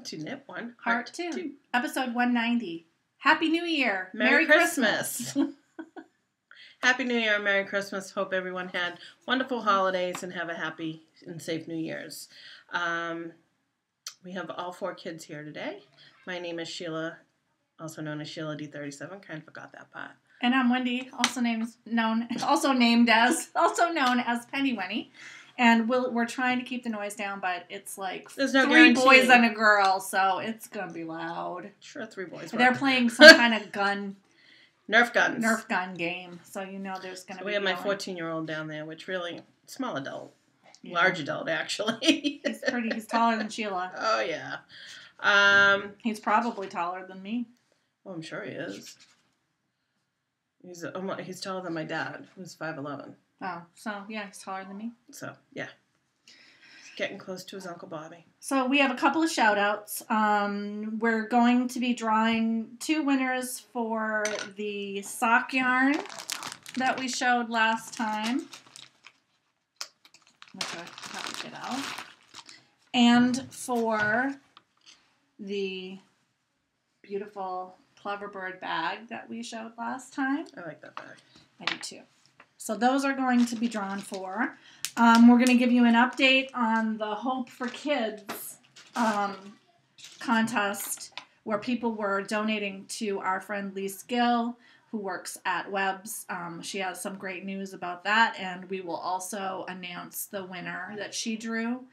welcome to Knit One, Heart 2, episode 190. Happy New Year! Merry Christmas! Happy New Year, Merry Christmas. Hope everyone had wonderful holidays and have a happy and safe New Year's. We have all 4 kids here today. My name is Sheila, also known as Sheila D37. Kind of forgot that part. And I'm Wendy, also known as Penny Wenny. And we're trying to keep the noise down, but it's like There's no 3 guarantee. boys and a girl, so it's gonna be loud. Sure, 3 boys. They're playing some kind of Nerf gun game, so you know there's gonna be. We have my 14-year-old down there, which really small adult, large adult actually. He's taller than Sheila. Oh yeah. He's probably taller than me. Oh, I'm sure he is. He's taller than my dad, who's 5'11". Oh, so yeah, he's taller than me. So yeah, he's getting close to his Uncle Bobby. So we have a couple of shout outs. We're going to be drawing 2 winners for the sock yarn that we showed last time, which I have to get out, and for the beautiful Clever Bird bag that we showed last time. I like that bag. I do too. So those are going to be drawn for. We're going to give you an update on the Hope for Kids contest where people were donating to our friend Lise Gill, who works at Webb's. She has some great news about that, and we will also announce the winner that she drew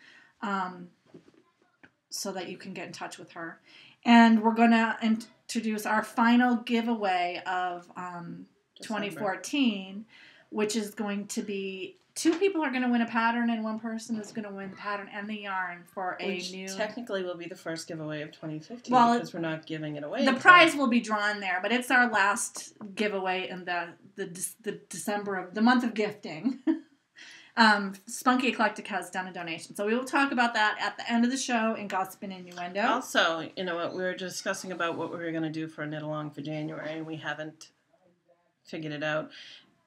so that you can get in touch with her. And we're going to introduce our final giveaway of 2014, which is going to be 2 people are going to win a pattern and 1 person is going to win the pattern and the yarn for Which new. Technically will be the first giveaway of 2015 because we're not giving it away. The prize will be drawn there, but it's our last giveaway in the December of the month of gifting. Spunky Eclectic has done a donation, so we will talk about that at the end of the show in Gossip and Innuendo. Also, you know what, we were discussing about what we were going to do for a knit along for January, and we haven't figured it out.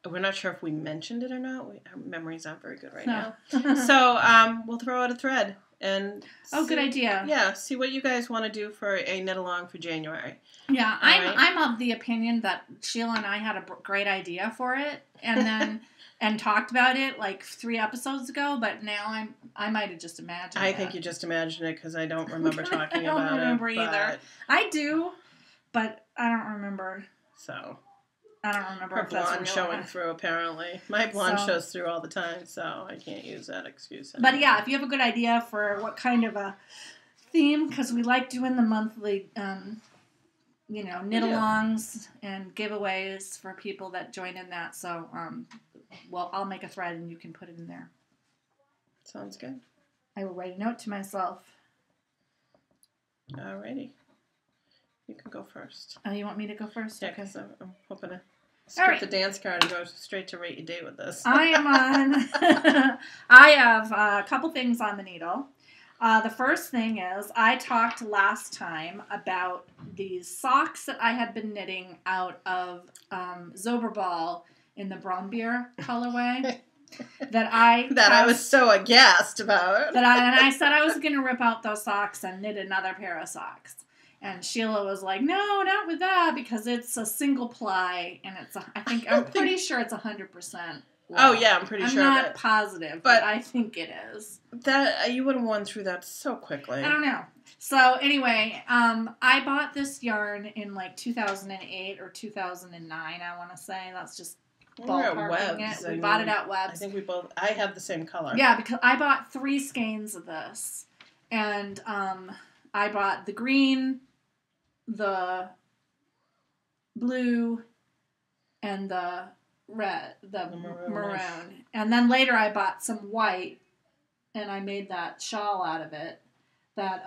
We're not sure if we mentioned it or not. Our memories aren't very good right now. So we'll throw out a thread and good idea. Yeah, see what you guys want to do for a knit along for January. Yeah, I'm of the opinion that Sheila and I had a great idea for it, and then and talked about it like 3 episodes ago. But now I might have just imagined. I think you just imagined it because I don't remember talking about it. I don't remember either. I do, but I don't remember. So. I don't remember Her if that's blonde showing through, apparently. My blonde shows through all the time, so I can't use that excuse anymore. But yeah, if you have a good idea for what kind of a theme, because we like doing the monthly, knit-alongs and giveaways for people that join in that. So, I'll make a thread and you can put it in there. Sounds good. I will write a note to myself. Alrighty. You can go first. Oh, you want me to go first? Yeah, okay. because I'm hoping to skip the dance card and go straight to rate your day with this. I am on. I have a couple things on the needle. The first thing is I talked last time about these socks that I had been knitting out of Zoberball in the Brombeer colorway. I was so aghast about. And I said I was going to rip out those socks and knit another pair of socks. And Sheila was like, no, not with that, because it's a single ply, and I'm pretty sure it's 100%. Oh, yeah, I'm pretty sure. I'm not positive, but I think it is. That you would have won through that so quickly. I don't know. So, anyway, I bought this yarn in, 2008 or 2009, I want to say. That's just ballparking it. We bought it at Webb's. I think I have the same color. Yeah, because I bought 3 skeins of this. And I bought the green, the blue, and the red, the maroon. And then later I bought some white, and I made that shawl out of it, that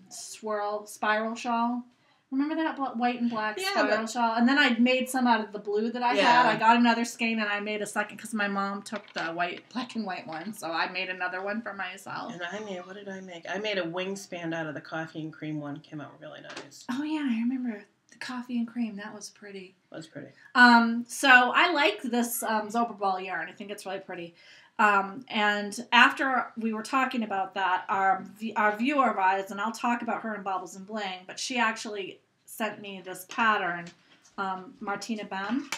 spiral shawl. Remember that white and black spiral shawl? And then I made some out of the blue that I had. I got another skein, and I made a second because my mom took the black and white one, so I made another one for myself. And what did I make? I made a wingspan out of the coffee and cream one. Came out really nice. Oh, yeah, I remember the coffee and cream. That was pretty. It was pretty. So I like this Zoberball yarn. I think it's really pretty. And after we were talking about that, our viewer Rise, and I'll talk about her in Baubles and Bling, but she actually sent me this pattern, Martina Bem,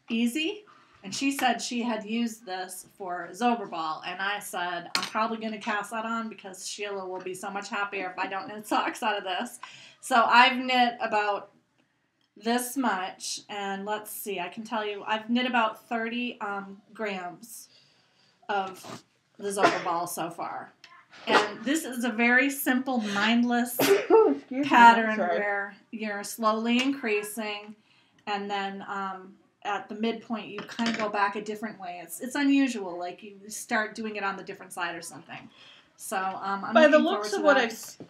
Easy. And she said she had used this for Zoberball. And I said, I'm probably going to cast that on because Sheila will be so much happier if I don't knit socks out of this. So I've knit about this much. And let's see, I can tell you, I've knit about 30 grams of the Zoberball so far. And this is a very simple, mindless pattern where you're slowly increasing. And then at the midpoint, you kind of go back a different way. It's unusual. Like, you start doing it on the different side or something. So, I'm by the looking looks forward of to what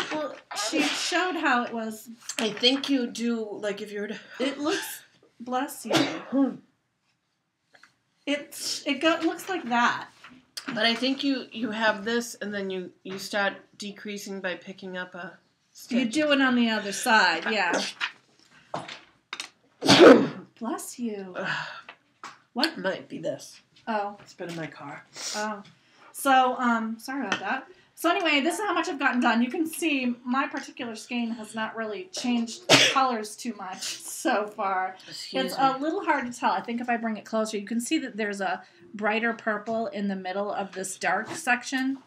that. Well, she showed how it was. I think you do, like, if you were to... It looks... Bless you. Looks like that. But I think you have this, and then you start decreasing by picking up a stitch. You do it on the other side, yeah. Bless you. What? Might be this. Oh. It's been in my car. Oh. So, sorry about that. So anyway, this is how much I've gotten done. You can see my particular skein has not really changed the colors too much so far. It's a little hard to tell. I think if I bring it closer, you can see that there's a brighter purple in the middle of this dark section.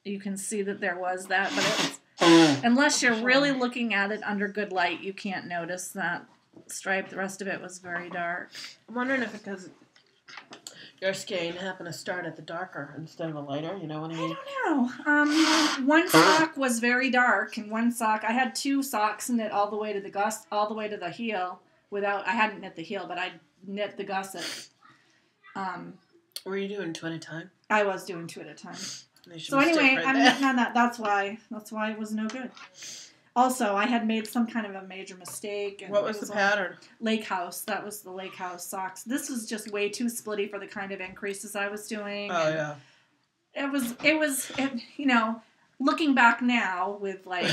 You can see that there was that, but it's, unless you're really looking at it under good light, you can't notice that stripe. The rest of it was very dark. I'm wondering if because your skein happened to start at the darker instead of the lighter, you know what I mean? I don't know. One sock was very dark, and one sock, I had two socks knit all the way to the heel. I hadn't knit the heel, but I knit the gusset. Were you doing two at a time? I was doing two at a time. So anyway, I'm knitting on that. That's why it was no good. Also, I had made some kind of a major mistake. And what was the pattern? Lake House. That was the Lake House socks. This was just way too splitty for the kind of increases I was doing. Oh, yeah. It was, you know, looking back now with like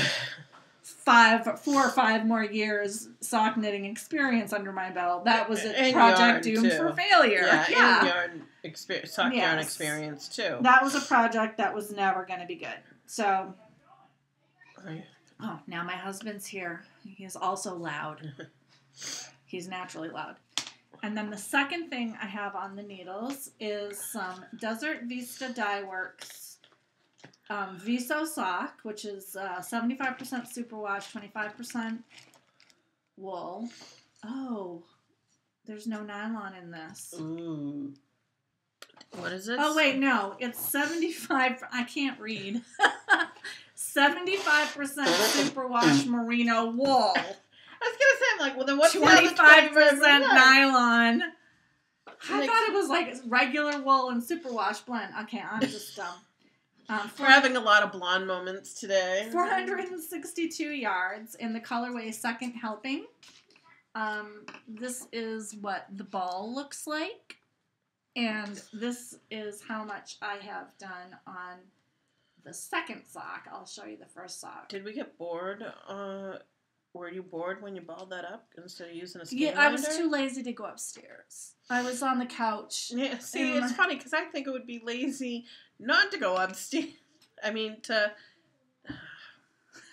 4 or 5 more years sock knitting experience under my belt, that was a project doomed for failure. Yeah. And yarn experience too. That was a project that was never going to be good. So... Oh, now my husband's here. He is also loud. He's naturally loud. And then the second thing I have on the needles is some Desert Vista Dye Works Viso sock, which is 75% superwash, 25% wool. Oh, there's no nylon in this. Ooh. What is it? Oh, wait, no. It's 75... I can't read. 75% superwash merino wool. I was gonna say, like, well, then what's 25% nylon. I thought it was like regular wool and superwash blend. Okay, I'm just dumb. We're having a lot of blonde moments today. 462 yards in the colorway Second Helping. This is what the ball looks like, and this is how much I have done on the second sock. I'll show you the first sock. Did we get bored? Were you bored when you balled that up instead of using a skein binder? I was too lazy to go upstairs. I was on the couch. Yeah, see, it's funny because I think it would be lazy not to go upstairs. I mean,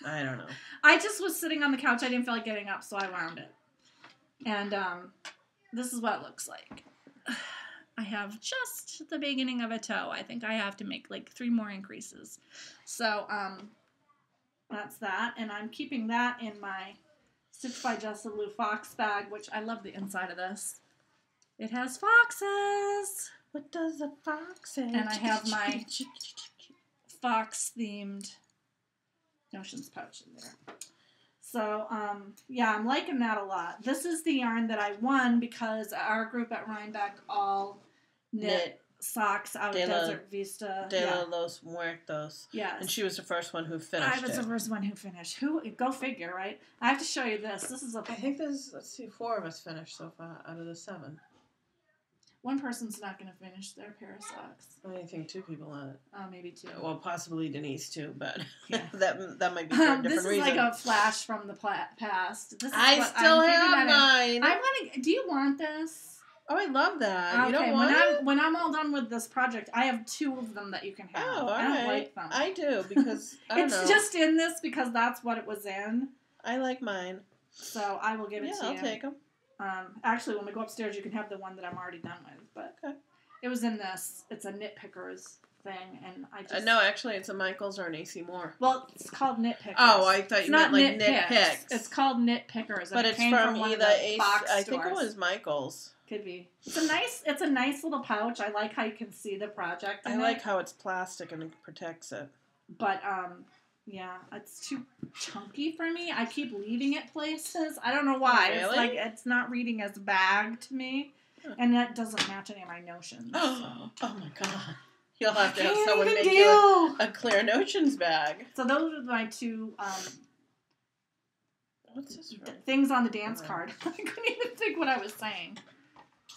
I don't know. I just was sitting on the couch. I didn't feel like getting up, so I wound it. And this is what it looks like. I have just the beginning of a toe. I think I have to make like 3 more increases. So, that's that. And I'm keeping that in my Stitch by Jessa Lou Fox bag, which I love the inside of this. It has foxes. What does a fox say? And I have my fox-themed Notions pouch in there. So, yeah, I'm liking that a lot. This is the yarn that I won because our group at Rhinebeck all knit socks out of Desert Vista. De los Muertos. Yes. And she was the first one who finished I was the first one who finished. Go figure, right? I have to show you this. This is I think there's, let's see, 4 of us finished so far out of the 7. One person's not going to finish their pair of socks. I think 2 people on it. Oh, maybe 2. Well, possibly Denise too, but yeah. that might be for a different reason. This is like a flash from the past. This is I still have mine. Do you want this? Oh, I love that. You Okay, don't want it? when I'm all done with this project, I have 2 of them that you can have. Oh, all I don't right. like them. I do because I don't know. It's just in this because that's what it was in. I like mine. So I will give it to you. Yeah, I'll take them. Actually, when we go upstairs, you can have the one that I'm already done with. But okay. It was in this. It's a Nitpickers thing, and I just no, actually, it's a Michaels or an AC Moore. Well, it's called Nitpickers. Oh, I thought you meant like Nitpicks. It's called Nitpickers, but it's from either AC. I think it was Michaels. Could be. It's a nice little pouch. I like how you can see the project. I like how it's plastic and it protects it. But yeah, it's too chunky for me. I keep leaving it places. I don't know why. Oh, really? It's like it's not reading as bag to me, and that doesn't match any of my notions. Oh my god! You'll have to have someone make you a Clear Notions bag. So those are my 2. What's this from? Things on the dance card. I couldn't even think what I was saying.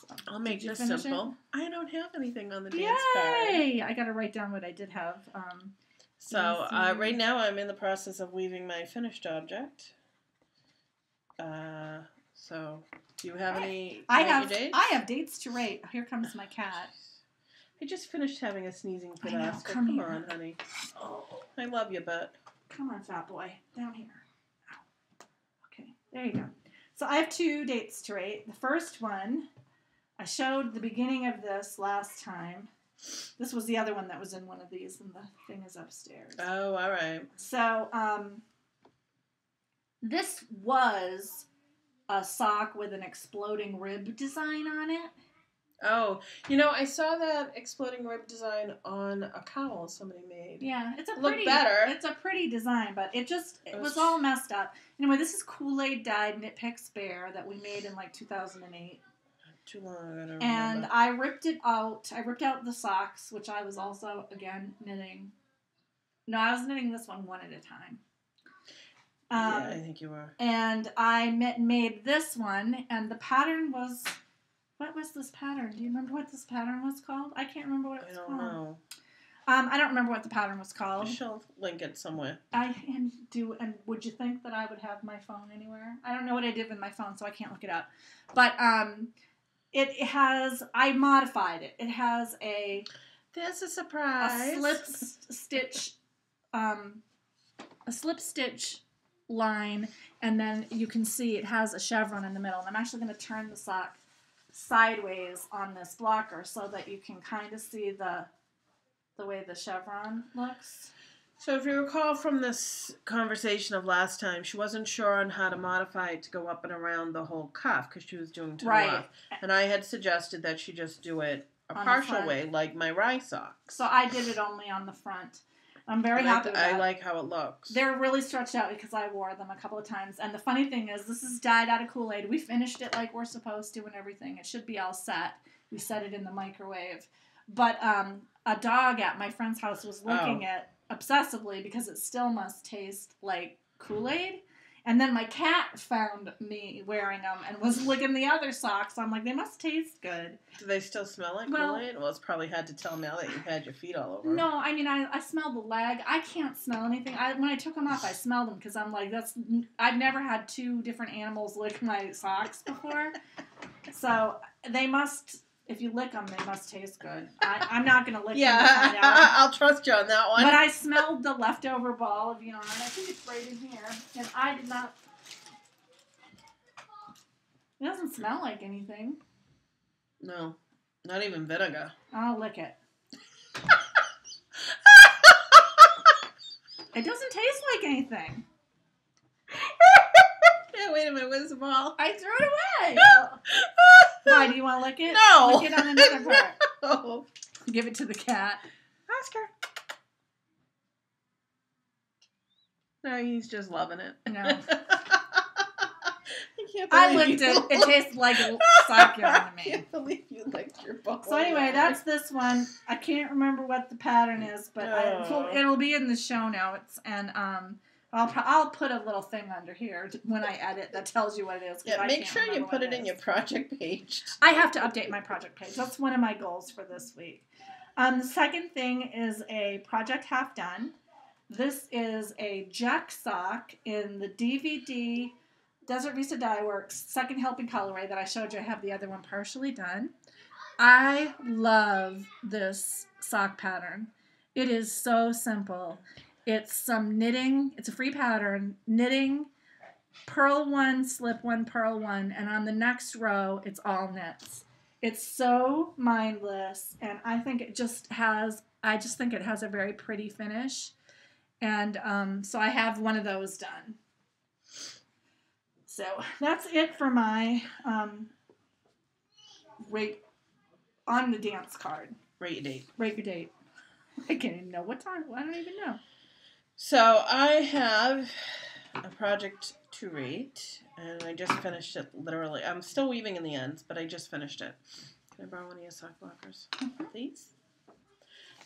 So, I'll make this simple. I don't have anything on the dance Yay! card. I gotta write down what I did have. So right now I'm in the process of weaving my finished object. So do you have any? Dates? I have dates to rate. Here comes my cat. I just finished having a sneezing fit. I know, So come on, honey. Oh, I love you, but come on, fat boy, down here. Ow. Okay, there you go. So I have 2 dates to rate. The first one, I showed the beginning of this last time. This was the other one that was in one of these, and the thing is upstairs. Oh, all right. So, this was a sock with an exploding rib design on it. Oh, I saw that exploding rib design on a cowl somebody made. Yeah, it's a pretty design, but it was all messed up. Anyway, this is Kool-Aid dyed Knit-Picks Bear that we made in like 2008. Too long ago to remember. And I ripped it out. I ripped out the socks, which I was also, again, knitting. No, I was knitting this one at a time. Yeah, I think you were. And I made this one, and the pattern was... What was this pattern? Do you remember what this pattern was called? I can't remember what it was called. I don't know. I don't remember what the pattern was called. She'll link it somewhere. And would you think that I would have my phone anywhere? I don't know what I did with my phone, so I can't look it up. But it has, I modified it. It has There's a surprise. A slip stitch line, and then you can see it has a chevron in the middle. And I'm actually going to turn the sock sideways on this blocker so that you can kind of see the way the chevron looks. So if you recall from this conversation of last time, she wasn't sure on how to modify it to go up and around the whole cuff because she was doing too rough. And I had suggested that she just do it a partial way, like my rye socks. So I did it only on the front. I'm very happy with that. I like how it looks. They're really stretched out because I wore them a couple of times. And the funny thing is, this is dyed out of Kool-Aid. We finished it like we're supposed to and everything. It should be all set. We set it in the microwave. But a dog at my friend's house was licking it obsessively because it still must taste like Kool-Aid. And then my cat found me wearing them and was licking the other socks. So I'm like, they must taste good. Do they still smell like Kool-Aid? Well, it's probably hard to tell now that you had your feet all over. No, I mean, I smelled the leg. I can't smell anything. When I took them off, I smelled them because I'm like, I've never had 2 different animals lick my socks before. So they must... If you lick them, they must taste good. I'm not going to lick them to find out. I'll trust you on that one. But I smelled the leftover ball of yarn. I think it's right in here. And I did not... It doesn't smell like anything. No. Not even vinegar. I'll lick it. It doesn't taste like anything. Yeah, wait a minute. Where's the ball? I threw it away. Why? Do you want to lick it? No. Lick it on another part. No. Give it to the cat. Oscar. No, he's just loving it. No. I licked it. It tastes like sock yarn to me. I can't believe you licked your ball. So anyway, that's this one. I can't remember what the pattern is, but it'll be in the show notes, and I'll put a little thing under here when I edit that tells you what it is. Yeah, make sure you put it in your project page. I have to update my project page. That's one of my goals for this week. The second thing is a project half done. This is a Jack sock in the DVD Desert Vista Dye Works Second Helping Colorway that I showed you. I have the other one partially done. I love this sock pattern. It is so simple. It's some knitting. It's a free pattern. Knitting, purl 1, slip 1, purl 1, and on the next row, it's all knits. It's so mindless, and I think it just has a very pretty finish. And so I have one of those done. So that's it for my rate on the dance card. Rate your date. Rate your date. I can't even know what time. I don't even know. So I have a project to rate, and I just finished it literally. I'm still weaving in the ends, but I just finished it. Can I borrow one of your sock blockers, please?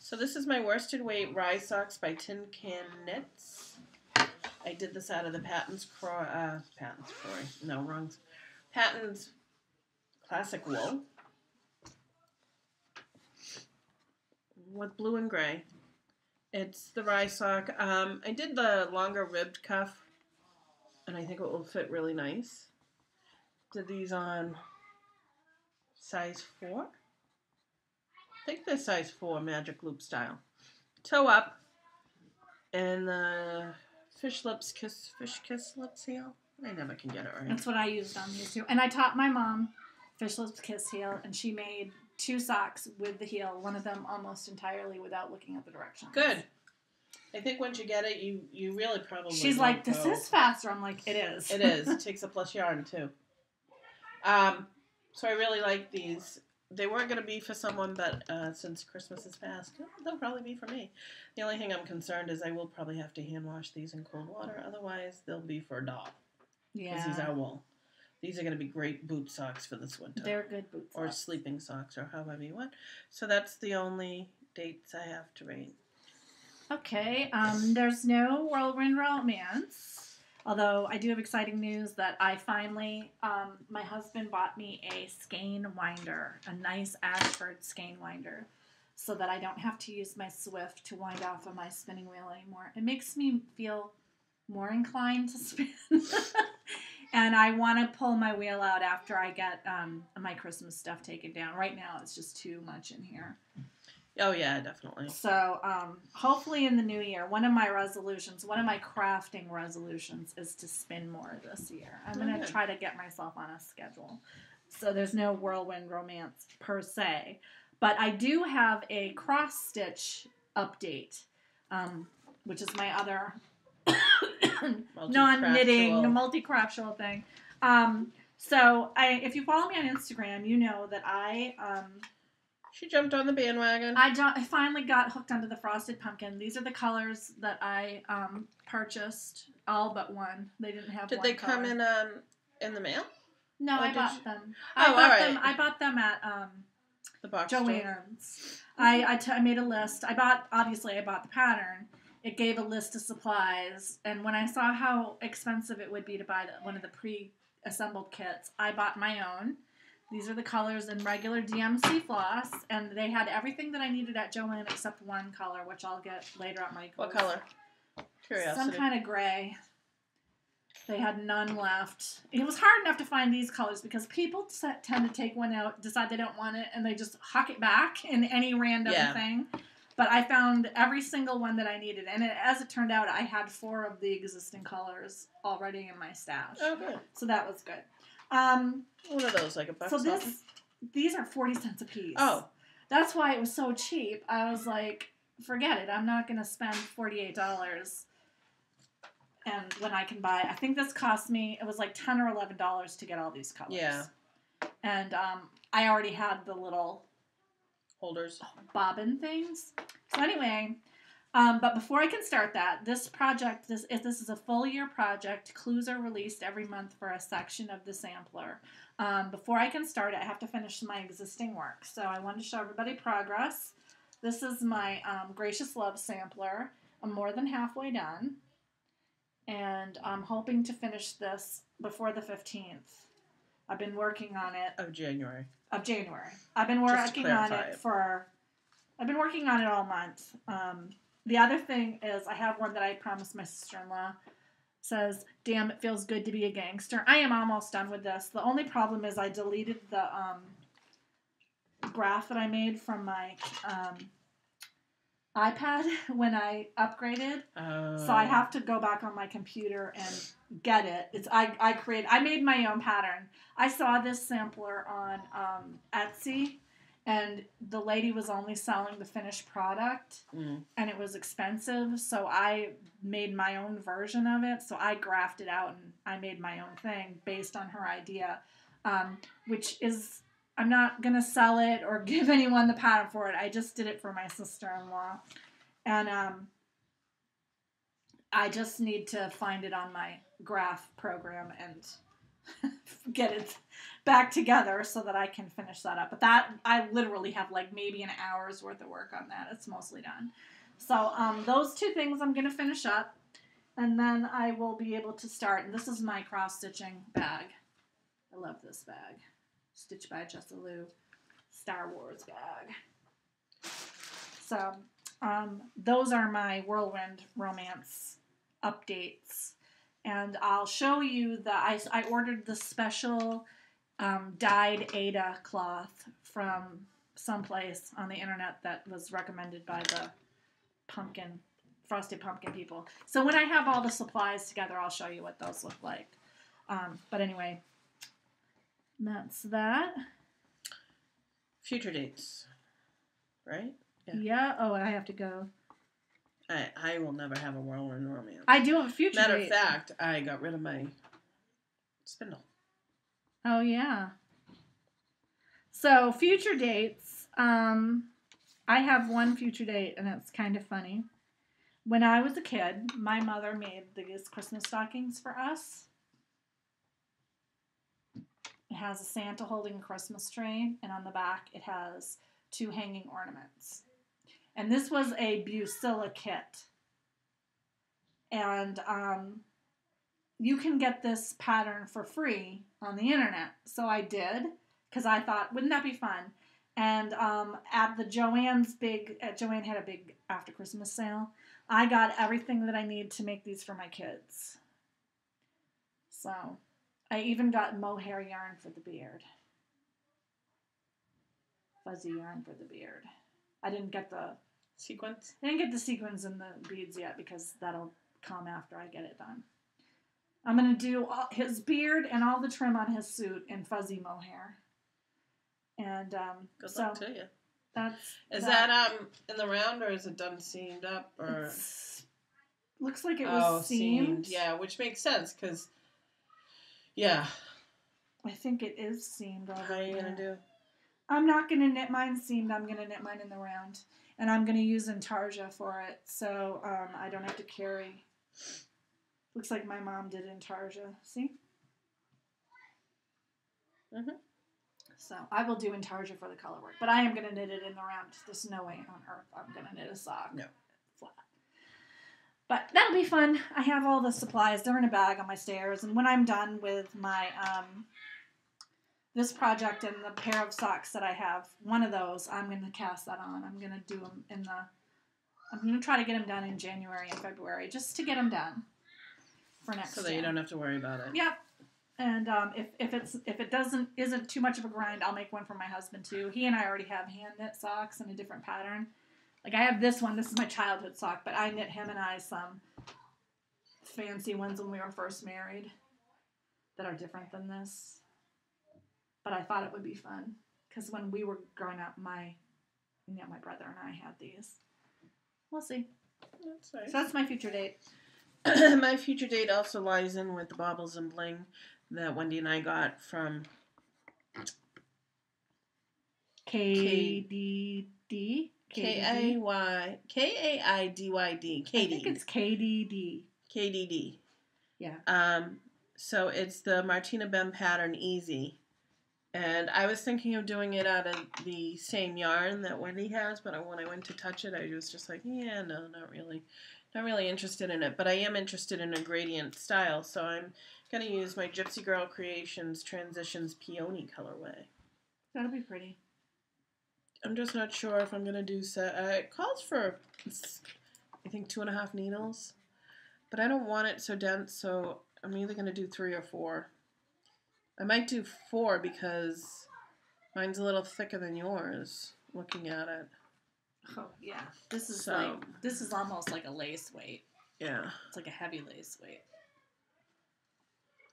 So this is my worsted weight Rise Socks by Tin Can Knits. I did this out of the Patton's Classic Wool with blue and gray. It's the Rise sock. I did the longer ribbed cuff, and I think it will fit really nice. Did these on size 4? I think they're size 4 magic loop style. Toe up, and the fish kiss lips heel. I never can get it right. That's what I used on these two. And I taught my mom fish lips kiss heel, and she made 2 socks with the heel, one of them almost entirely without looking at the directions. Good. I think once you get it, you really probably She's like, this is faster. I'm like, it is. It is. It takes a plus yarn, too. So I really like these. They weren't going to be for someone, but since Christmas is past, they'll probably be for me. The only thing I'm concerned is I will probably have to hand wash these in cold water. Otherwise, they'll be for a doll. Yeah. Because these are wool. These are going to be great boot socks for this winter. They're good boot socks. Or sleeping socks, or however you want. So that's the only dates I have to rate. Okay. There's no Whirlwind Romance. Although I do have exciting news that I finally, my husband bought me a skein winder, a nice Ashford skein winder, so that I don't have to use my Swift to wind off of my spinning wheel anymore. It makes me feel more inclined to spin. And I want to pull my wheel out after I get my Christmas stuff taken down. Right now, it's just too much in here. Oh, yeah, definitely. So, hopefully in the new year, one of my crafting resolutions is to spin more this year. I'm going to try to get myself on a schedule. So there's no Whirlwind Romance per se. But I do have a cross-stitch update, which is my other non-knitting, multi-craftual thing. So if you follow me on Instagram, you know that she jumped on the bandwagon. I finally got hooked onto the Frosted Pumpkin. These are the colors that I purchased, all but one. They didn't have. Did they come in the mail? No, I bought them. I bought them at the box Joann's. I made a list. I bought the pattern. It gave a list of supplies, and when I saw how expensive it would be to buy one of the pre-assembled kits, I bought my own. These are the colors in regular DMC floss, and they had everything that I needed at Joann except one color, which I'll get later at my What color? Curiosity. Some kind of gray. They had none left. It was hard enough to find these colors because people tend to take one out, decide they don't want it, and they just huck it back in any random thing. But I found every single one that I needed, and as it turned out, I had 4 of the existing colors already in my stash. Oh, good. So that was good. One of those, like a buck. So these are 40 cents a piece. Oh. That's why it was so cheap. I was like, forget it. I'm not going to spend $48. And when I can buy, I think this cost me, it was like $10 or $11 to get all these colors. Yeah. And I already had the little holders, bobbin things. So anyway, but before I can start that, this project, this is a full year project. Clues are released every month for a section of the sampler. Before I can start it, I have to finish my existing work. So I wanted to show everybody progress. This is my Gracious Love sampler. I'm more than halfway done. And I'm hoping to finish this before the 15th. I've been working on it. Of January. I've been working on it I've been working on it all month. The other thing is I have one that I promised my sister-in-law Says, damn, it feels good to be a gangster. I am almost done with this. The only problem is I deleted the graph that I made from my iPad when I upgraded. So I have to go back on my computer and get it. I made my own pattern. I saw this sampler on Etsy, and the lady was only selling the finished product, and it was expensive, so I made my own version of it. So I graphed it out, and I made my own thing based on her idea, which is, I'm not going to sell it or give anyone the pattern for it. I just did it for my sister-in-law, and I just need to find it on my graph program and get it back together so that I can finish that up. But that, I literally have like maybe an hour's worth of work on that. It's mostly done. So those two things I'm going to finish up, and then I will be able to start. And this is my cross-stitching bag. I love this bag. Stitched by Jessa Lou. Star Wars bag. So those are my Whirlwind Romance updates. And I'll show you I ordered the special dyed Aida cloth from someplace on the internet that was recommended by the Frosted Pumpkin people. So when I have all the supplies together, I'll show you what those look like. But anyway, that's that. Future dates, right? Yeah. Oh, I have to go. I will never have a Whirlwind Romance. I do have a future Matter date. of fact, I got rid of my spindle. Oh, yeah. So, future dates. I have one future date, and it's kind of funny. When I was a kid, my mother made these Christmas stockings for us. It has a Santa holding a Christmas tree, and on the back it has 2 hanging ornaments. And this was a Busilla kit. And you can get this pattern for free on the internet. So I did, because I thought, wouldn't that be fun? And at Joanne had a big after Christmas sale. I got everything that I need to make these for my kids. So I even got mohair yarn for the beard. Fuzzy yarn for the beard. I didn't get the sequins. I didn't get the sequins and the beads yet because that'll come after I get it done. I'm going to do his beard and all the trim on his suit in fuzzy mohair. And good luck to you. Is that in the round, or is it done seamed up, or looks like it was seamed. Yeah, which makes sense because I think it is seamed already. How are you gonna do? I'm not gonna knit mine seamed. I'm gonna knit mine in the round, and I'm gonna use Intarsia for it, so I don't have to carry. Looks like my mom did Intarsia. See? Mhm. So I will do Intarsia for the color work, but I am gonna knit it in the round. There's no way on earth I'm gonna knit a sock. No. Flat. But that'll be fun. I have all the supplies. They're in a bag on my stairs, and when I'm done with my this project and the pair of socks that I have, one of those, I'm going to cast that on. I'm going to do them I'm going to try to get them done in January and February, just to get them done for next year. So that you don't have to worry about it. Yep. And if it isn't too much of a grind, I'll make one for my husband too. He and I already have hand knit socks in a different pattern. Like I have this one. This is my childhood sock, but I knit him and I some fancy ones when we were first married that are different than this. But I thought it would be fun because when we were growing up, my brother and I had these. We'll see. That's nice. So that's my future date. My future date also lies in with the baubles and bling that Wendy and I got from KDD. KAIDYD. KD. I think it's KDD. KDD. Yeah. So it's the Martina Bem pattern Easy. And I was thinking of doing it out of the same yarn that Wendy has, but when I went to touch it, I was just like, yeah, no, not really. Not really interested in it, but I am interested in a gradient style, so I'm going to use my Gypsy Girl Creations Transitions Peony colorway. That'll be pretty. I'm just not sure if I'm going to do it calls for, I think, 2.5 needles. but I don't want it so dense, so I'm either going to do 3 or 4. I might do 4 because mine's a little thicker than yours, looking at it. Oh, yeah. This is almost like a lace weight. Yeah. It's like a heavy lace weight.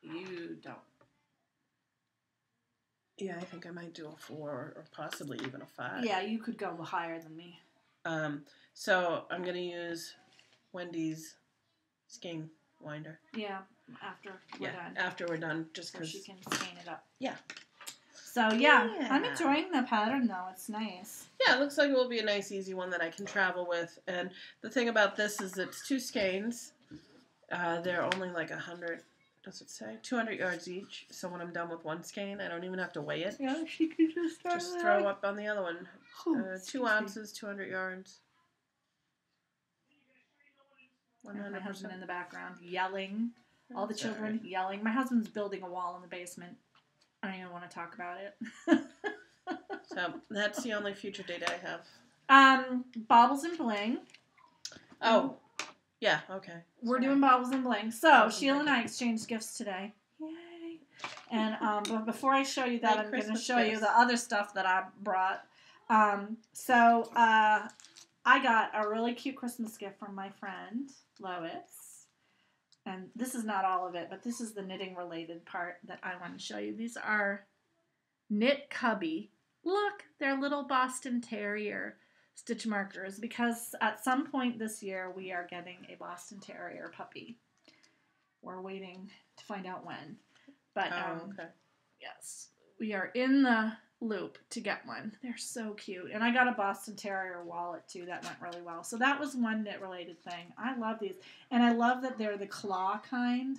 You don't. Yeah, I think I might do a 4 or possibly even a 5. Yeah, you could go higher than me. So I'm going to use Wendy's skein winder. Yeah, after we're done. After we're done, just because she can skein it up. Yeah. So yeah, I'm enjoying the pattern though. It's nice. Yeah, it looks like it will be a nice, easy one that I can travel with. And the thing about this is it's 2 skeins. They're only like 100. Does it say 200 yards each? So when I'm done with one skein, I don't even have to weigh it. Yeah, she could just throw up on the other one. 2 ounces, 200 yards. 100%. My husband in the background yelling. All the children yelling. My husband's building a wall in the basement. I don't even want to talk about it. So that's the only future date I have. Baubles and Bling. Oh, yeah, okay. We're doing Baubles and Bling. So Sheila and I exchanged gifts today. Yay! And but before I show you that, I'm going to show you the other stuff that I brought. So I got a really cute Christmas gift from my friend Lois. And this is not all of it, but this is the knitting related part that I want to show you. These are Knit Cubby. Look, they're little Boston Terrier stitch markers because at some point this year we are getting a Boston Terrier puppy. We're waiting to find out when. But okay. Yes, we are in the loop to get one. They're so cute. And I got a Boston Terrier wallet too. That went really well. So that was one knit related thing. I love these. And I love that they're the claw kind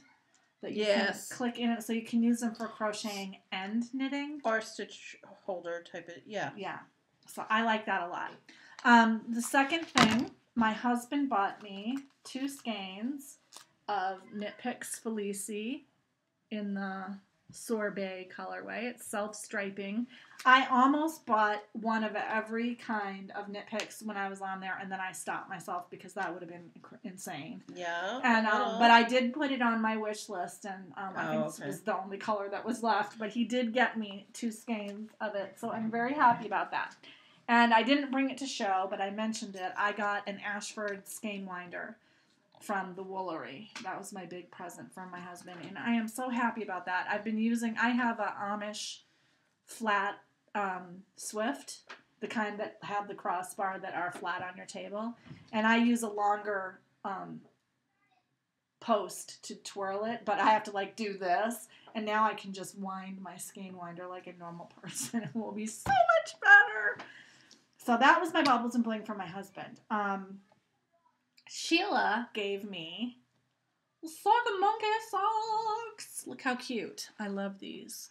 that you can click in it so you can use them for crocheting and knitting. Or stitch holder type of, yeah. Yeah. So I like that a lot. The second thing, my husband bought me 2 skeins of Knit Picks Felici in the sorbet colorway. It's self-striping. I almost bought one of every kind of Knit Picks when I was on there, and then I stopped myself because that would have been insane. Yeah. And but I did put it on my wish list, and I think this was the only color that was left. But he did get me 2 skeins of it, so I'm very happy about that. And I didn't bring it to show, but I mentioned it. I got an Ashford skein winder from the Woolery. That was my big present from my husband, and I am so happy about that. I have a Amish flat Swift, the kind that have the crossbar that are flat on your table, and I use a longer post to twirl it, but I have to like do this, and now I can just wind my skein winder like a normal person. It will be so much better. So that was my Baubles and Bling for my husband. Sheila gave me Sock and Monkey socks. Look how cute. I love these.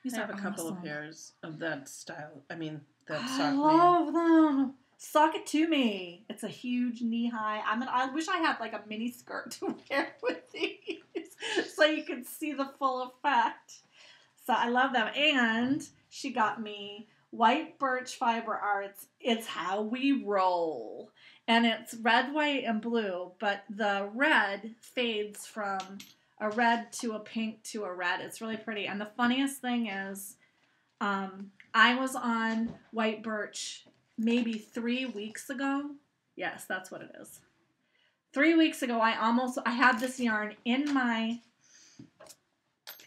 I have a couple of pairs of that style. I mean, that sock. I love them. Sock it to me. It's a huge knee-high. I wish I had like a mini skirt to wear with these so you could see the full effect. So I love them. And she got me White Birch Fiber Arts. It's How We Roll. And it's red, white, and blue, but the red fades from a red to a pink to a red. It's really pretty. And the funniest thing is, I was on White Birch maybe 3 weeks ago. Yes, that's what it is. 3 weeks ago, I had this yarn in my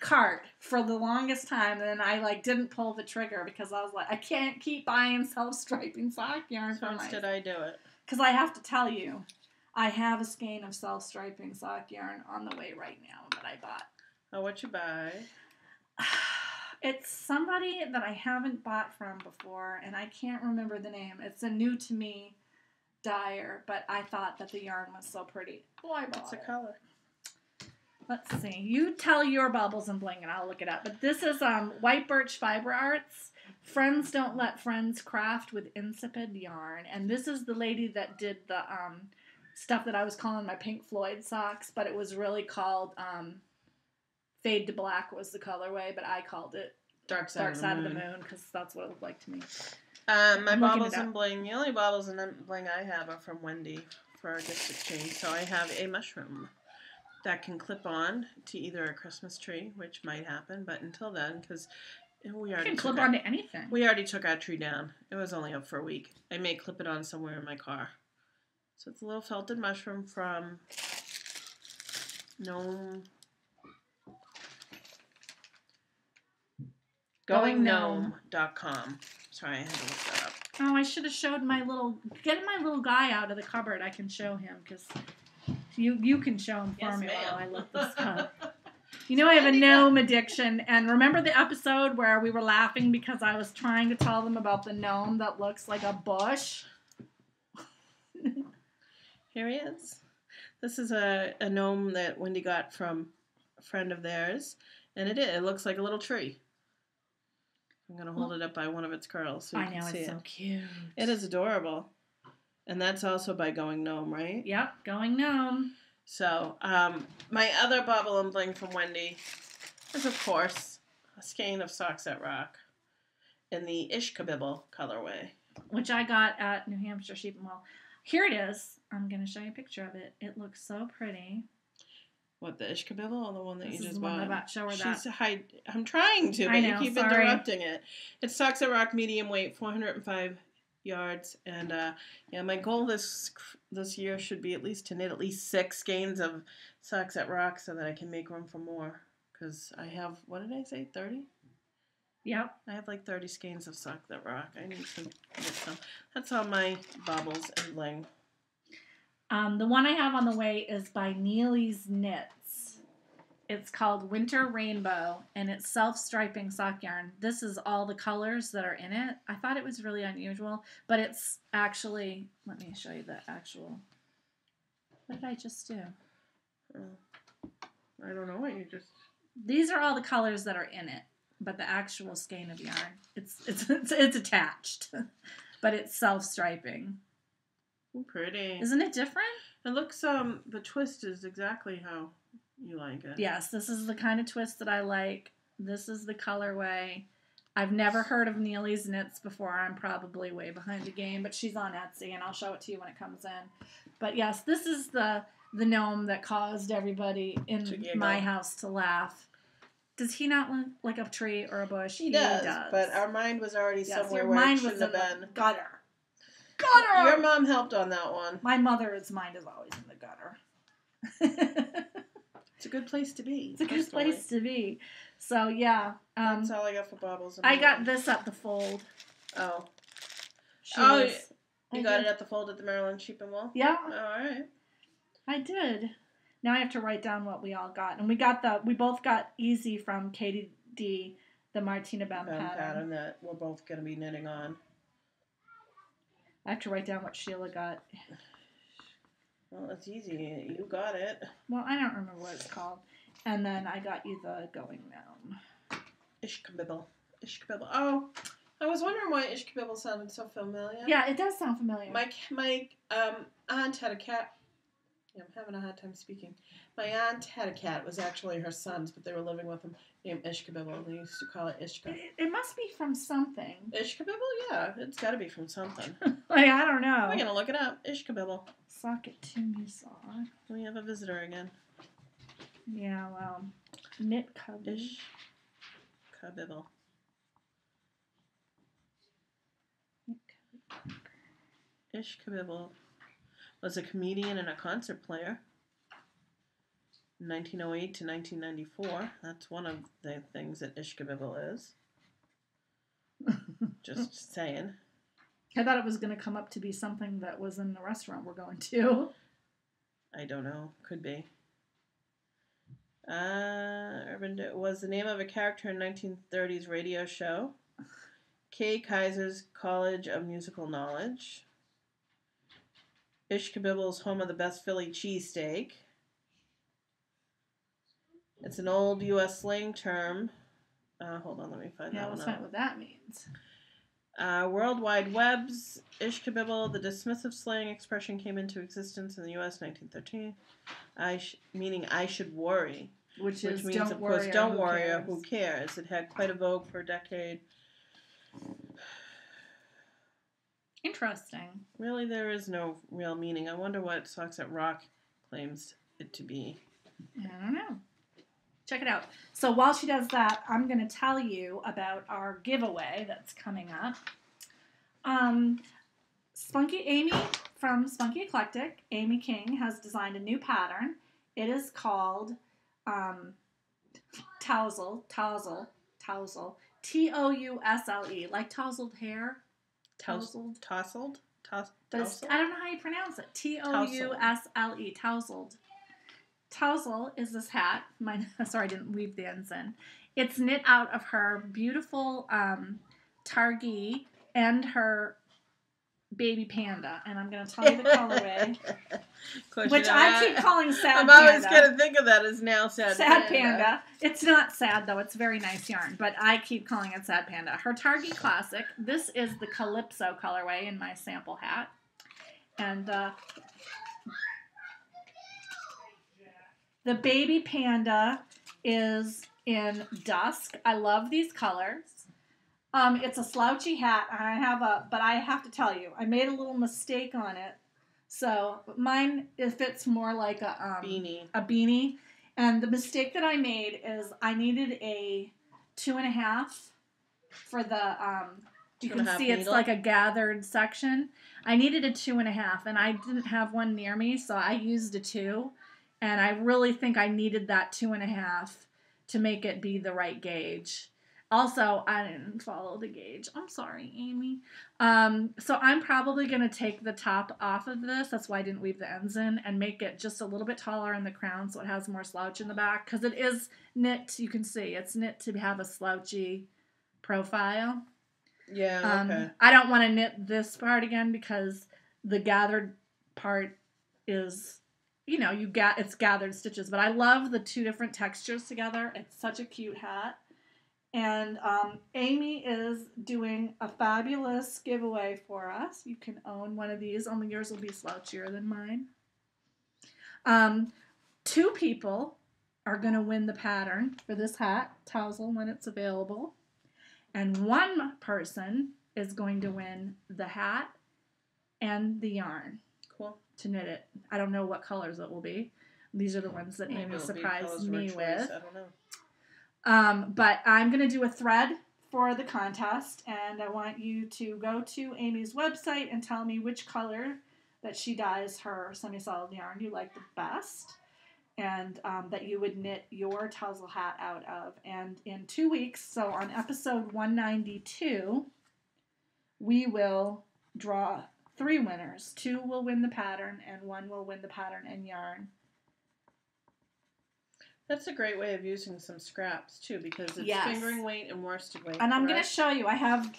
cart for the longest time, and then I didn't pull the trigger because I was like, I can't keep buying self-striping sock yarn. So instead I do it. Because I have to tell you, I have a skein of self-striping sock yarn on the way right now that I bought. Oh, what you buy? It's somebody that I haven't bought from before, and I can't remember the name. It's a new to me dyer, but I thought that the yarn was so pretty. Oh, I bought it. What's the color? Let's see. You tell your Baubles and Bling, and I'll look it up. But this is White Birch Fiber Arts. Friends Don't Let Friends Craft with Insipid Yarn. And this is the lady that did the stuff that I was calling my Pink Floyd socks, but it was really called Fade to Black was the colorway, but I called it Dark Side of the Moon because that's what it looked like to me. My Baubles and Bling, the only Baubles and Bling I have are from Wendy for our gift exchange. So I have a mushroom that can clip on to either a Christmas tree, which might happen, but until then, because we already clip onto anything. We already took our tree down. It was only up for a week. I may clip it on somewhere in my car. So it's a little felted mushroom from Gnome. GoingGnome.com. Sorry, I had to look that up. Oh, I should have showed get my little guy out of the cupboard. I can show him because you can show him for me while I look this up. You know I have a gnome addiction, and remember the episode where we were laughing because I was trying to tell them about the gnome that looks like a bush? Here he is. This is a gnome that Wendy got from a friend of theirs, and it looks like a little tree. I'm going to hold it up by one of its curls so you can see it. I know, it's so cute. It is adorable. And that's also by Going Gnome, right? Yep, Going Gnome. So, my other bauble and bling from Wendy is, of course, a skein of Socks That Rock in the Ishkabibble colorway. Which I got at New Hampshire Sheep and Wool. Here it is. I'm going to show you a picture of it. It looks so pretty. What, the Ishkabibble or the one that this you just is the bought? One about. Show her that. I'm trying to, but I know, you keep interrupting it. It's Socks That Rock medium weight, 405 yards, and my goal this year should be at least to knit at least 6 skeins of Socks That Rock so that I can make room for more, because I have, what did I say, 30? Yep. I have like 30 skeins of Socks That Rock. I need to get some. That's all my baubles and bling. The one I have on the way is by Neely's Knits. It's called Winter Rainbow, and it's self-striping sock yarn. This is all the colors that are in it. I thought it was really unusual, but it's actually... Let me show you the actual... What did I just do? I don't know what you just... These are all the colors that are in it, but the actual skein of yarn, it's attached, but it's self-striping. Pretty. Isn't it different? It looks, the twist is exactly how you like it. Yes, this is the kind of twist that I like. This is the colorway. I've never heard of Neely's Knits before. I'm probably way behind the game, but she's on Etsy, and I'll show it to you when it comes in. But yes, this is the gnome that caused everybody in my house to laugh. Does he not look like a tree or a bush? He does. But our mind was already somewhere where it shouldn't have been. Gutter. Your mom helped on that one. My mother's mind is always in the gutter. It's a good place to be. It's a good place to be. So, yeah. That's all I got for baubles. I got this at the Fold. Oh. You got it at the Fold at the Maryland Sheep and Wool? Yeah. All right. I did. Now I have to write down what we all got. And we both got Easy from Katie D, the Martina Bem pattern that we're both going to be knitting on. I have to write down what Sheila got. Well, it's easy. You got it. Well, I don't remember what it's called. And then I got you the Going Gnome. Ishkabibble. Oh, I was wondering why Ishkabibble sounded so familiar. Yeah, it does sound familiar. My aunt had a cat. Yeah, I'm having a hard time speaking. My aunt had a cat. It was actually her son's, but they were living with him, named Ishkabibble. They used to call it Ishka. It must be from something. Ishkabibble? Yeah, it's got to be from something. I don't know. We're going to look it up. Ishkabibble. Sock it to me, Saw. We have a visitor again. Yeah, well, knit cover. Ishkabibble. Ishkabibble was a comedian and a concert player. 1908 to 1994. That's one of the things that Ishkabibble is. Just saying. I thought it was going to come up to be something that was in the restaurant we're going to. I don't know. Could be. Was the name of a character in 1930s radio show. Kay Kaiser's College of Musical Knowledge. Ishkabibble's home of the best Philly cheesesteak. It's an old U.S. slang term. Hold on, let me find that one out. Yeah, let's find what that means. World Wide Web's Ishkabibble, the dismissive slang expression, came into existence in the U.S. 1913, meaning I should worry. Which means, don't of worry, course, don't worry cares? or who cares. It had quite a vogue for a decade. Interesting. Really, there is no real meaning. I wonder what Socks at Rock claims it to be. I don't know. Check it out. So while she does that, I'm going to tell you about our giveaway that's coming up. Amy from Spunky Eclectic, Amy King, has designed a new pattern. It is called Tousle, Tousle, T-O-U-S-L-E, like tousled hair. Tousled? But I don't know how you pronounce it. T-O-U-S-L-E, tousled. Tousle is this hat. Sorry, I didn't weave the ends in. It's knit out of her beautiful Targhee and her baby panda, and I'm going to tell you the colorway, which I keep calling sad panda. I'm always going to think of that as now sad panda. It's not sad, though. It's very nice yarn, but I keep calling it sad panda. Her Targhee Classic. This is the Calypso colorway in my sample hat, and the baby panda is in dusk. I love these colors. It's a slouchy hat, and but I have to tell you, I made a little mistake on it. So mine, it fits more like a beanie. And the mistake that I made is I needed a 2.5 for the, you can see it's like a gathered section. I needed a 2.5, and I didn't have one near me, so I used a 2. And I really think I needed that 2.5 to make it be the right gauge. Also, I didn't follow the gauge. I'm sorry, Amy. So I'm probably going to take the top off of this. That's why I didn't weave the ends in, and make it just a little bit taller in the crown so it has more slouch in the back. Because it is knit, you can see. It's knit to have a slouchy profile. Yeah, okay. I don't want to knit this part again because the gathered part is, it's gathered stitches. But I love the two different textures together. It's such a cute hat. And Amy is doing a fabulous giveaway for us. You can own one of these, only yours will be slouchier than mine. 2 people are going to win the pattern for this hat, Tousle, when it's available. And 1 person is going to win the hat and the yarn. Cool. To knit it. I don't know what colors it will be. These are the ones that Amy surprised me with. I don't know. But I'm going to do a thread for the contest, and I want you to go to Amy's website and tell me which color that she dyes her semi-solid yarn you like the best, and that you would knit your Tousle hat out of. And in 2 weeks, so on episode 192, we will draw 3 winners. 2 will win the pattern, and 1 will win the pattern and yarn. That's a great way of using some scraps too, because it's fingering weight and worsted weight. And I'm going to show you. I have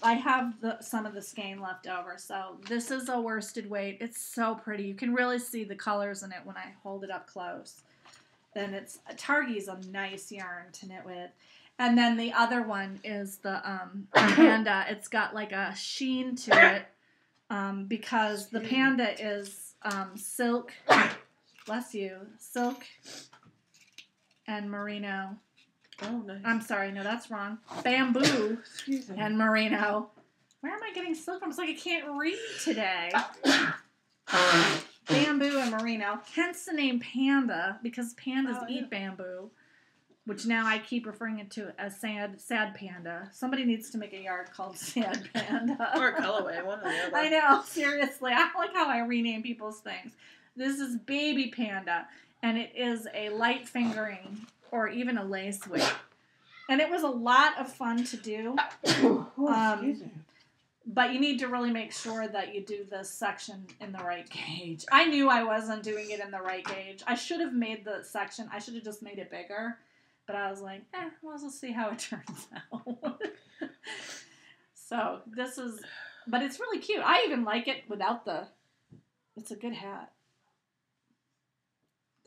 some of the skein left over. So this is a worsted weight. It's so pretty. You can really see the colors in it when I hold it up close. Then Targhee's a nice yarn to knit with. And then the other one is the panda. It's got like a sheen to it because the panda is silk. Bless you. Silk and merino. Oh, nice. I'm sorry, no, that's wrong. Bamboo and merino. Where am I getting silk from? It's like I can't read today. Bamboo and merino. Hence the name panda, because pandas eat bamboo, which now I keep referring it to as sad panda. Somebody needs to make a yard called Sad Panda. Or a colorway, one or the other. I know, seriously. I don't like how I rename people's things. This is baby panda. And it is a light fingering or even a lace weight. And it was a lot of fun to do. But you need to really make sure that you do this section in the right gauge. I knew I wasn't doing it in the right gauge. I should have made the section, I should have just made it bigger. But I was like, let's just see how it turns out. So but it's really cute. I even like it without it's a good hat.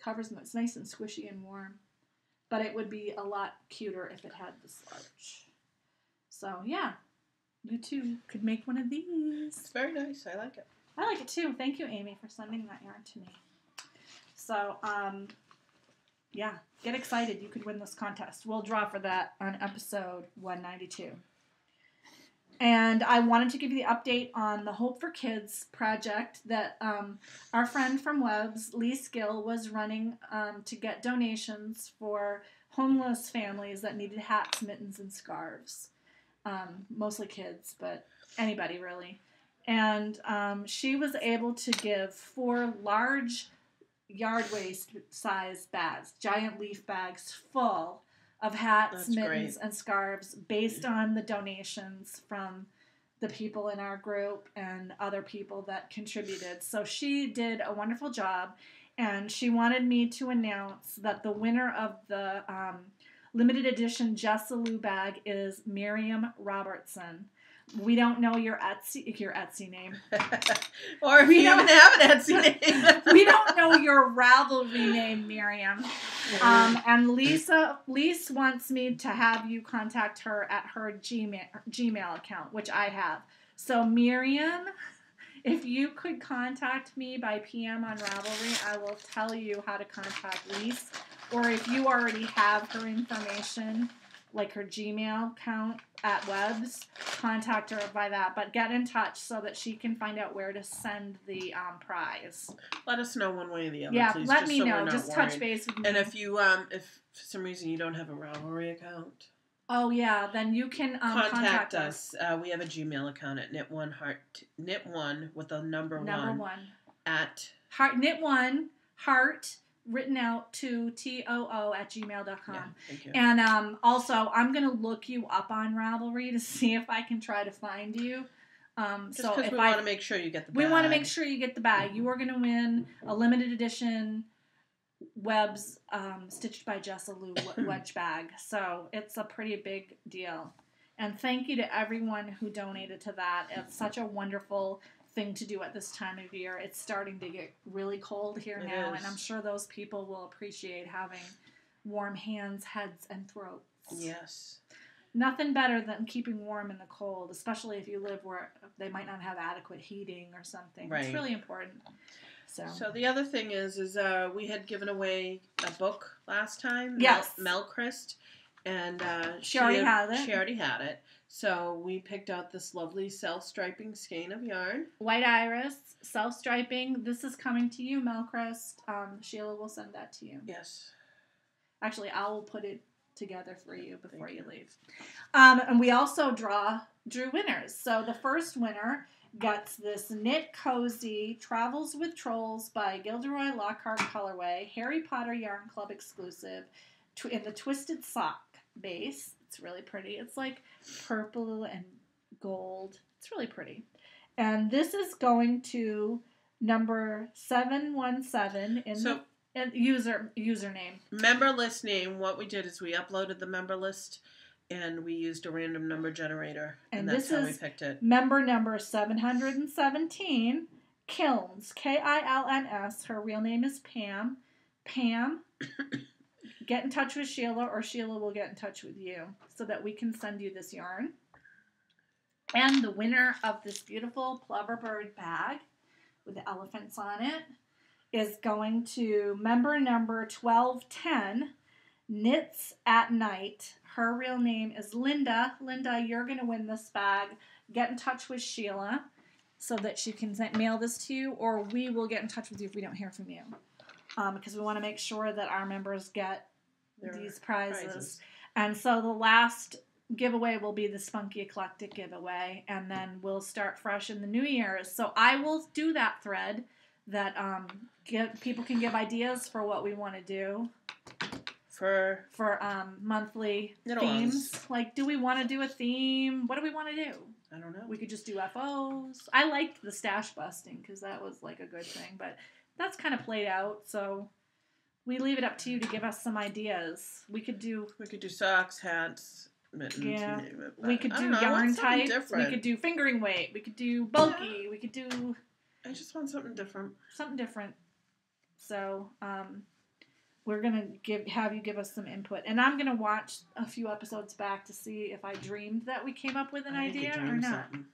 Covers them. It's nice and squishy and warm. But it would be a lot cuter if it had the slouch. So, yeah. You too could make one of these. It's very nice. I like it. I like it too. Thank you, Amy, for sending that yarn to me. So, yeah. Get excited. You could win this contest. We'll draw for that on episode 192. And I wanted to give you the update on the Hope for Kids project that our friend from Webb's, Lee Skill, was running to get donations for homeless families that needed hats, mittens, and scarves. Mostly kids, but anybody really. And she was able to give 4 large yard waste size bags, giant leaf bags full of hats, mittens, and scarves based on the donations from the people in our group and other people that contributed. So she did a wonderful job, and she wanted me to announce that the winner of the limited edition Jessalou bag is Miriam Robertson. We don't know your Etsy name. Or if you even have an Etsy name. We don't know your Ravelry name, Miriam. And Lise wants me to have you contact her at her Gmail account, which I have. So Miriam, if you could contact me by PM on Ravelry, I will tell you how to contact Lise. Or if you already have her information, like her Gmail account at Webb's, contact her by that. But get in touch so that she can find out where to send the prize. Let us know one way or the other, yeah, please. Let me know. Just touch base with me. And if you, if for some reason you don't have a Ravelry account, oh yeah, then you can contact us. We have a Gmail account at knit1 with the number one at knit1 heart written out to TOO@gmail.com. Yeah, thank you. And also, I'm going to look you up on Ravelry to see if I can try to find you. Just because we want to make sure you get the bag. We want to make sure you get the bag. You are going to win a limited edition Webb's Stitched by Jessalou wedge bag. So it's a pretty big deal. And thank you to everyone who donated to that. It's such a wonderful thing to do at this time of year. It's starting to get really cold here now, and I'm sure those people will appreciate having warm hands, heads, and throats. Yes. Nothing better than keeping warm in the cold, especially if you live where they might not have adequate heating or something. Right. It's really important. So the other thing is we had given away a book last time. Yes. Mel Christ, and she already had it. She already had it. So we picked out this lovely self-striping skein of yarn. White Iris, self-striping. This is coming to you, Melcrest. Sheila will send that to you. Yes. Actually, I will put it together for you before you leave. And we also drew winners. So the first winner gets this Knit Cozy Travels with Trolls by Gilderoy Lockhart colorway, Harry Potter Yarn Club exclusive, in the Twisted Sock base. It's really pretty. It's like purple and gold. It's really pretty. And this is going to number 717 in the username. Member list name. What we did is we uploaded the member list and we used a random number generator. And that's how we picked it. Member number 717, Kilns. Kilns. Her real name is Pam. Pam. Get in touch with Sheila, or Sheila will get in touch with you so that we can send you this yarn. And the winner of this beautiful Plover Bird bag with the elephants on it is going to member number 1210, Knits at Night. Her real name is Linda. Linda, you're going to win this bag. Get in touch with Sheila so that she can mail this to you, or we will get in touch with you if we don't hear from you. Because we want to make sure that our members get these prizes. And so the last giveaway will be the Spunky Eclectic giveaway, and then we'll start fresh in the new year. So I will do that thread that people can give ideas for what we want to do for monthly themes. Like, do we want to do a theme? What do we want to do? I don't know. We could just do FOs. I liked the stash busting because that was like a good thing, but that's kind of played out, so we leave it up to you to give us some ideas. We could do socks, hats, mittens, you name it. We could do yarn types. We could do fingering weight. We could do bulky. Yeah. We could do... I just want something different. Something different. So, we're going to have you give us some input. And I'm going to watch a few episodes back to see if I dreamed that we came up with an idea or not. Something.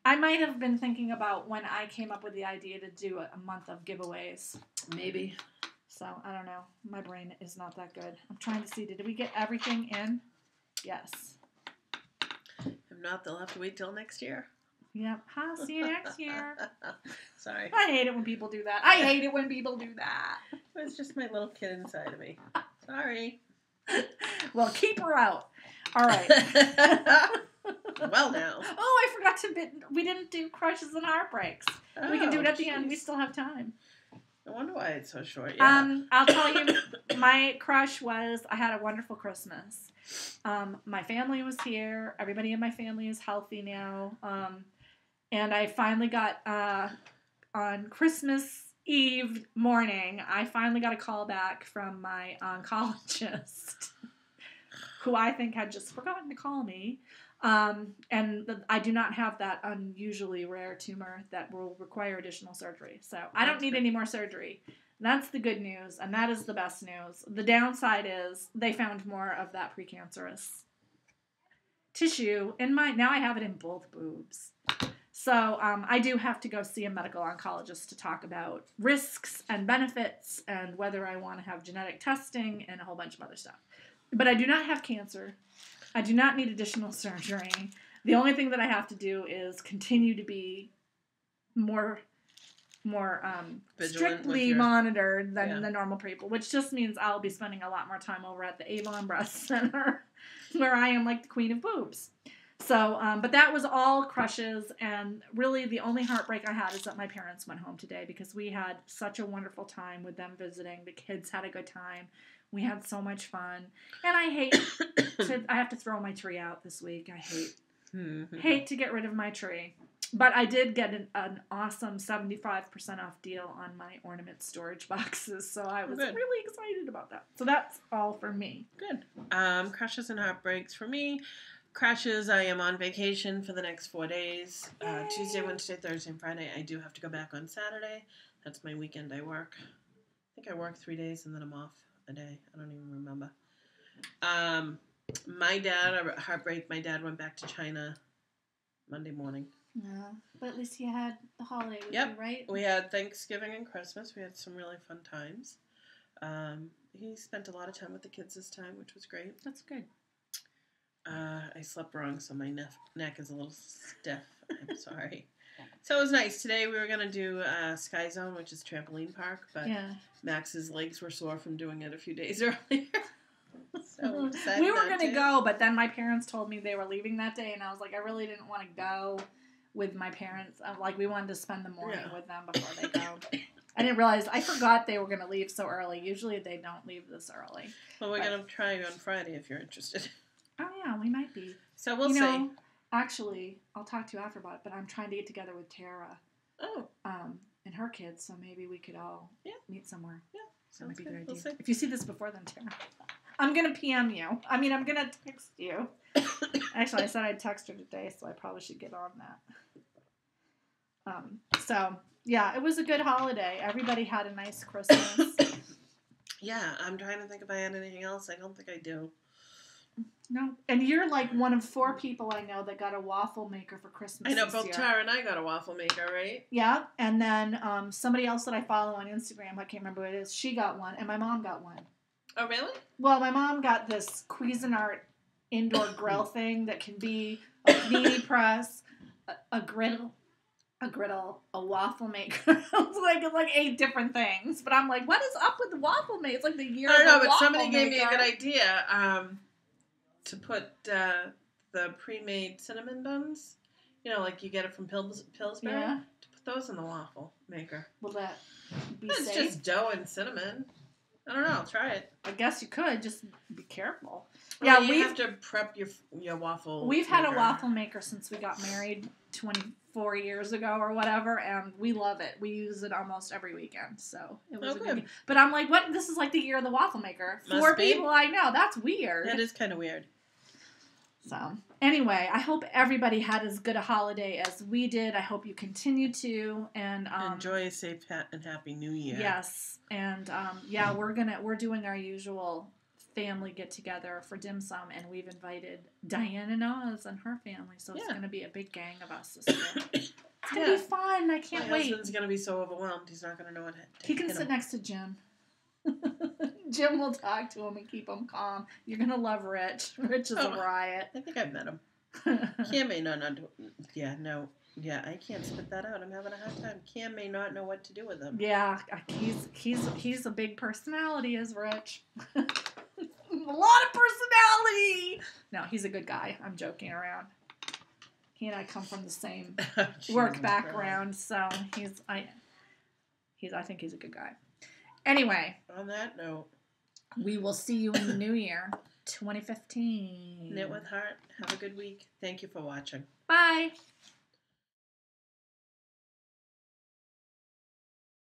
I might have been thinking about when I came up with the idea to do a month of giveaways. Maybe. So, I don't know. My brain is not that good. I'm trying to see. Did we get everything in? Yes. I have not, they'll have to wait till next year. Yep. Ha, see you next year. Sorry. I hate it when people do that. I hate it when people do that. It's just my little kid inside of me. Sorry. Well, keep her out. All right. Well, now. Oh, I forgot we didn't do crushes and heartbreaks. We can do it at the end. We still have time. I wonder why it's so short. Yeah. I'll tell you, my crush was, I had a wonderful Christmas. My family was here. Everybody in my family is healthy now. And I finally got, on Christmas Eve morning, I finally got a call back from my oncologist, who I think had just forgotten to call me. I do not have that unusually rare tumor that will require additional surgery. So I don't need any more surgery. That's the good news, and that is the best news. The downside is they found more of that precancerous tissue in now I have it in both boobs. So I do have to go see a medical oncologist to talk about risks and benefits and whether I want to have genetic testing and a whole bunch of other stuff. But I do not have cancer. I do not need additional surgery. The only thing that I have to do is continue to be more strictly monitored than the normal people, which just means I'll be spending a lot more time over at the Avon Breast Center, where I am like the queen of boobs. So, but that was all crushes, and really the only heartbreak I had is that my parents went home today because we had such a wonderful time with them visiting. The kids had a good time. We had so much fun, and I have to throw my tree out this week. I hate to get rid of my tree, but I did get an awesome 75% off deal on my ornament storage boxes, so I was really excited about that. So that's all for me. Good. Crushes and heartbreaks for me. Crushes, I am on vacation for the next 4 days. Tuesday, Wednesday, Thursday, and Friday. I do have to go back on Saturday. That's my weekend I work. I think I work 3 days and then I'm off a day. I don't even remember. My dad, a heartbreak, my dad went back to China Monday morning. Yeah, but at least he had the holiday with you, right? We had Thanksgiving and Christmas. We had some really fun times. He spent a lot of time with the kids this time, which was great. That's good. I slept wrong, so my neck is a little stiff. I'm sorry. So it was nice. Today we were going to do Sky Zone, which is trampoline park, but Max's legs were sore from doing it a few days earlier. So we were going to go, but then my parents told me they were leaving that day, and I was like, I really didn't want to go with my parents. We wanted to spend the morning with them before they go. I didn't realize, I forgot they were going to leave so early. Usually they don't leave this early. Well, we're going to try on Friday if you're interested. Oh, yeah, we might be. So we'll see. Actually, I'll talk to you after about it, but I'm trying to get together with Tara. Oh. And her kids, so maybe we could all meet somewhere. Yeah. That might be a good idea. We'll see. If you see this before then, Tara, I'm going to PM you. I'm going to text you. Actually, I said I'd text her today, so I probably should get on that. So, yeah, it was a good holiday. Everybody had a nice Christmas. Yeah, I'm trying to think if I had anything else. I don't think I do. No, and you're like one of 4 people I know that got a waffle maker for Christmas. I know both Tara and I got a waffle maker, right? Yeah, and then somebody else that I follow on Instagram, I can't remember what it is, she got one, and my mom got one. Oh, really? Well, my mom got this Cuisinart indoor grill thing that can be a panini press, a griddle, a waffle maker. It's like 8 different things, but I'm like, what is up with the waffle maker? It's like the year. I don't know, but somebody gave me a good idea. To put the pre-made cinnamon buns, like you get it from Pillsbury, to put those in the waffle maker. Will that be safe? It's just dough and cinnamon. I don't know. I'll try it. I guess you could. Just be careful. Well, you have to prep your waffle. We've had a waffle maker since we got married 24 years ago or whatever, and we love it. We use it almost every weekend, so it was good. But I'm like, what? This is like the year of the waffle maker. 4 people I know. That's weird. That is kind of weird. So, anyway, I hope everybody had as good a holiday as we did. I hope you continue to, and enjoy a safe and happy New Year. Yes, and we're doing our usual family get together for dim sum, and we've invited Diane and Oz and her family, so it's going to be a big gang of us this year. It's going to be fun. I can't wait. My husband's going to be so overwhelmed, he's not going to know what to do. He can sit next to Jim. Jim will talk to him and keep him calm. You're going to love Rich. Rich is a riot. I think I've met him. Cam may not know. Yeah, no. Yeah, I can't spit that out. I'm having a hard time. Cam may not know what to do with him. Yeah, he's a big personality, is Rich. A lot of personality. No, he's a good guy. I'm joking around. He and I come from the same work background, so I think he's a good guy. Anyway, on that note, we will see you in the new year, 2015. Knit with Heart. Have a good week. Thank you for watching. Bye.